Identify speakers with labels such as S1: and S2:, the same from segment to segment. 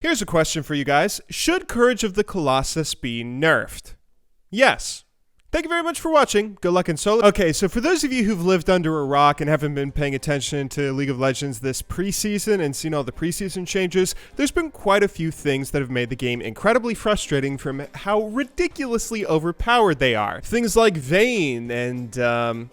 S1: Here's a question for you guys. Should Courage of the Colossus be nerfed? Yes. Thank you very much for watching. Good luck in solo. Okay, so for those of you who've lived under a rock and haven't been paying attention to League of Legends this preseason and seen all the preseason changes, there's been quite a few things that have made the game incredibly frustrating from how ridiculously overpowered they are. Things like Vayne and,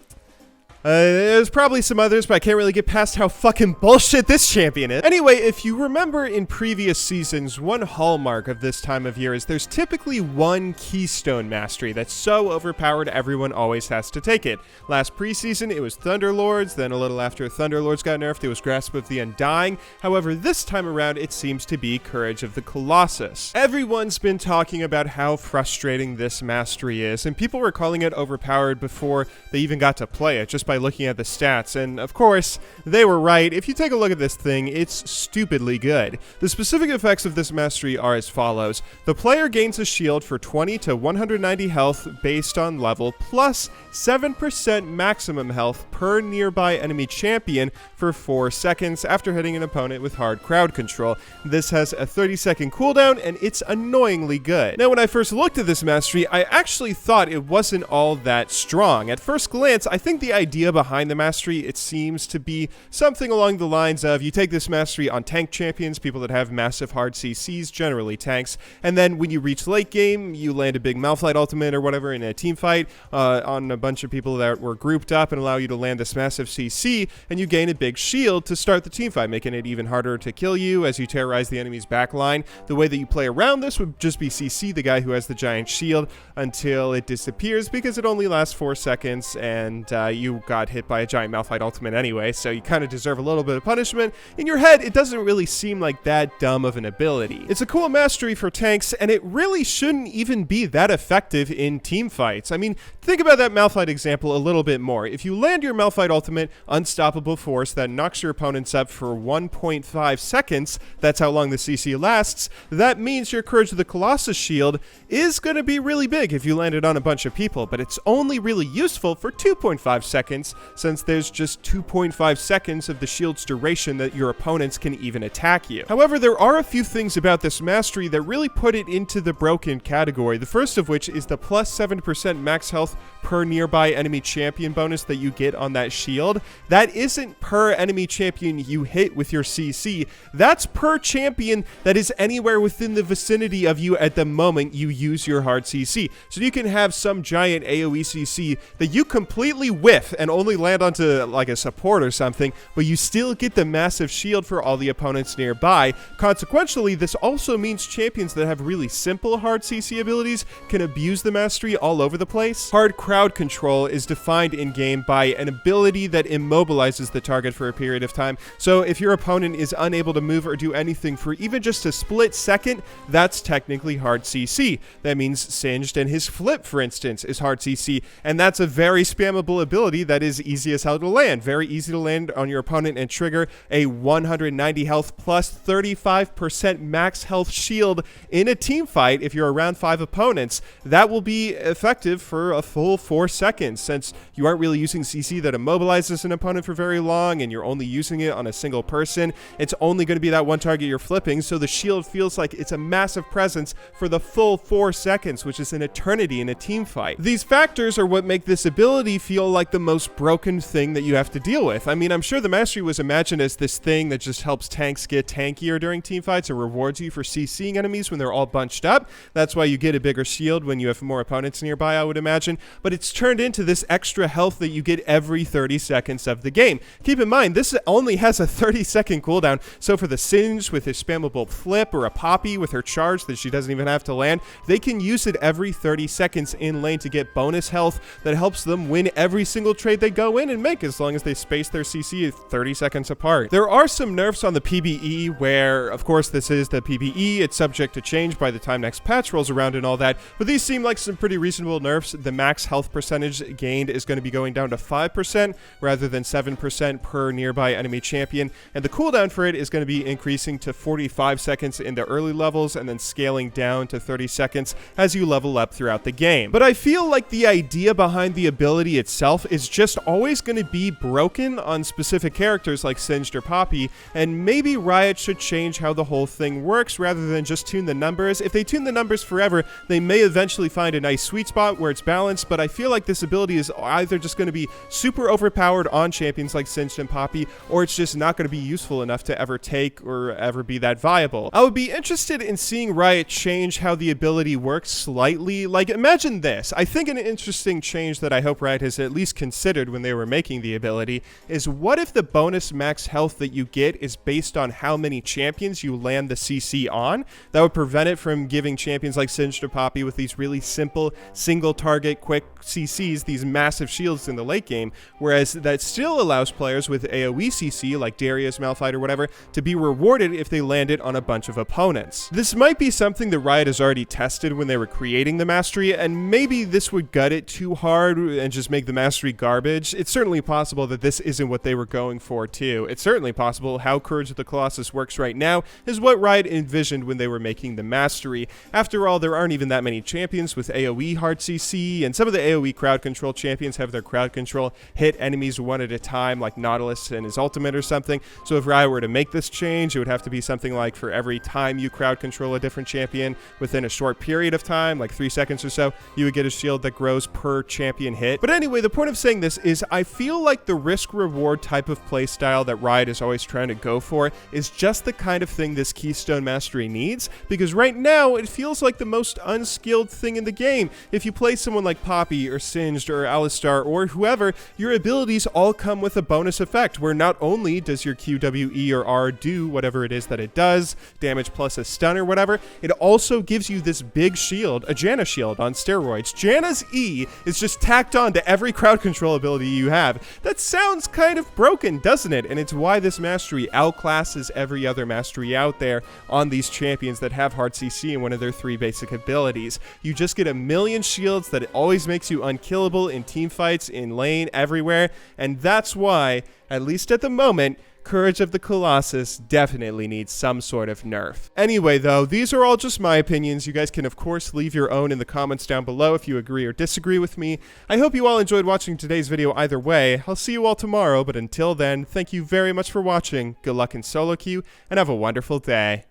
S1: there's probably some others, but I can't really get past how fucking bullshit this champion is. Anyway, if you remember in previous seasons, one hallmark of this time of year is there's typically one keystone mastery that's so overpowered everyone always has to take it. Last preseason, it was Thunderlords, then a little after Thunderlords got nerfed, it was Grasp of the Undying. However, this time around, it seems to be Courage of the Colossus. Everyone's been talking about how frustrating this mastery is, and people were calling it overpowered before they even got to play it, just by looking at the stats, and of course, they were right. If you take a look at this thing, it's stupidly good. The specific effects of this mastery are as follows. The player gains a shield for 20 to 190 health based on level, plus 7% maximum health per nearby enemy champion for 4 seconds after hitting an opponent with hard crowd control. This has a 30-second cooldown, and it's annoyingly good. Now, when I first looked at this mastery, I actually thought it wasn't all that strong. At first glance, I think the idea behind the mastery, it seems to be something along the lines of you take this mastery on tank champions, people that have massive hard CCs, generally tanks, and then when you reach late game, you land a big MacLeod ultimate or whatever in a team fight on a bunch of people that were grouped up and allow you to land this massive CC, and you gain a big shield to start the team fight, making it even harder to kill you as you terrorize the enemy's backline. The way that you play around this would just be CC the guy who has the giant shield until it disappears, because it only lasts 4 seconds and you got hit by a giant Malphite ultimate anyway, so you kind of deserve a little bit of punishment. In your head, it doesn't really seem like that dumb of an ability. It's a cool mastery for tanks, and it really shouldn't even be that effective in team fights. I mean, think about that Malphite example a little bit more. If you land your Malphite ultimate, Unstoppable Force, that knocks your opponents up for 1.5 seconds, that's how long the CC lasts, that means your Courage of the Colossus shield is going to be really big if you land it on a bunch of people, but it's only really useful for 2.5 seconds, since there's just 2.5 seconds of the shield's duration that your opponents can even attack you. However, there are a few things about this mastery that really put it into the broken category, the first of which is the plus 7% max health per nearby enemy champion bonus that you get on that shield. That isn't per enemy champion you hit with your CC, that's per champion that is anywhere within the vicinity of you at the moment you use your hard CC. So you can have some giant AoE CC that you completely whiff and only land onto like a support or something, but you still get the massive shield for all the opponents nearby. Consequentially, this also means champions that have really simple hard CC abilities can abuse the mastery all over the place. Hard crowd control is defined in-game by an ability that immobilizes the target for a period of time. So if your opponent is unable to move or do anything for even just a split second, that's technically hard CC. That means Singed and his flip, for instance, is hard CC, and that's a very spammable ability that is easy as hell to land. Very easy to land on your opponent and trigger a 190 health plus 35% max health shield in a team fight if you're around 5 opponents. That will be effective for a full 4 seconds, since you aren't really using CC that immobilizes an opponent for very long and you're only using it on a single person. It's only going to be that one target you're flipping, so the shield feels like it's a massive presence for the full 4 seconds, which is an eternity in a team fight. These factors are what make this ability feel like the most broken thing that you have to deal with. I mean, I'm sure the mastery was imagined as this thing that just helps tanks get tankier during team fights or rewards you for CCing enemies when they're all bunched up. That's why you get a bigger shield when you have more opponents nearby, I would imagine. But it's turned into this extra health that you get every 30 seconds of the game. Keep in mind, this only has a 30-second cooldown, so for the Singe with his spammable flip or a Poppy with her charge that she doesn't even have to land, they can use it every 30 seconds in lane to get bonus health that helps them win every single trade they go in and make, as long as they space their CC 30 seconds apart. There are some nerfs on the PBE where, of course, this is the PBE, it's subject to change by the time next patch rolls around and all that, but these seem like some pretty reasonable nerfs. The max health percentage gained is going to be going down to 5% rather than 7% per nearby enemy champion, and the cooldown for it is going to be increasing to 45 seconds in the early levels and then scaling down to 30 seconds as you level up throughout the game. But I feel like the idea behind the ability itself is just just always going to be broken on specific characters like Singed or Poppy, and maybe Riot should change how the whole thing works rather than just tune the numbers. If they tune the numbers forever, they may eventually find a nice sweet spot where it's balanced, but I feel like this ability is either just going to be super overpowered on champions like Singed and Poppy, or it's just not going to be useful enough to ever take or ever be that viable. I would be interested in seeing Riot change how the ability works slightly. Like, imagine this. I think an interesting change that I hope Riot has at least considered when they were making the ability is, what if the bonus max health that you get is based on how many champions you land the CC on? That would prevent it from giving champions like Singed or Poppy with these really simple single target quick CCs these massive shields in the late game, whereas that still allows players with AoE CC like Darius, Malphite, or whatever to be rewarded if they land it on a bunch of opponents. This might be something that Riot has already tested when they were creating the Mastery, and maybe this would gut it too hard and just make the Mastery garbage. It's certainly possible that this isn't what they were going for too. It's certainly possible how Courage of the Colossus works right now is what Riot envisioned when they were making the Mastery. After all, there aren't even that many champions with AoE hard CC, and some of the AoE crowd control champions have their crowd control hit enemies one at a time, like Nautilus and his ultimate or something. So if Riot were to make this change, it would have to be something like for every time you crowd control a different champion within a short period of time, like 3 seconds or so, you would get a shield that grows per champion hit. But anyway, the point of saying this is I feel like the risk-reward type of playstyle that Riot is always trying to go for is just the kind of thing this Keystone Mastery needs, because right now it feels like the most unskilled thing in the game. If you play someone like Poppy or Singed or Alistar or whoever, your abilities all come with a bonus effect where not only does your Q, W, E, or R do whatever it is that it does, damage plus a stun or whatever, it also gives you this big shield, a Janna shield on steroids. Janna's E is just tacked on to every crowd control ability you have. That sounds kind of broken, doesn't it? And it's why this Mastery outclasses every other Mastery out there on these champions that have hard CC in one of their 3 basic abilities. You just get a million shields that always makes you unkillable in team fights, in lane, everywhere, and that's why, at least at the moment, Courage of the Colossus definitely needs some sort of nerf. Anyway though, these are all just my opinions. You guys can of course leave your own in the comments down below if you agree or disagree with me. I hope you all enjoyed watching today's video either way. I'll see you all tomorrow, but until then, thank you very much for watching, good luck in solo queue, and have a wonderful day.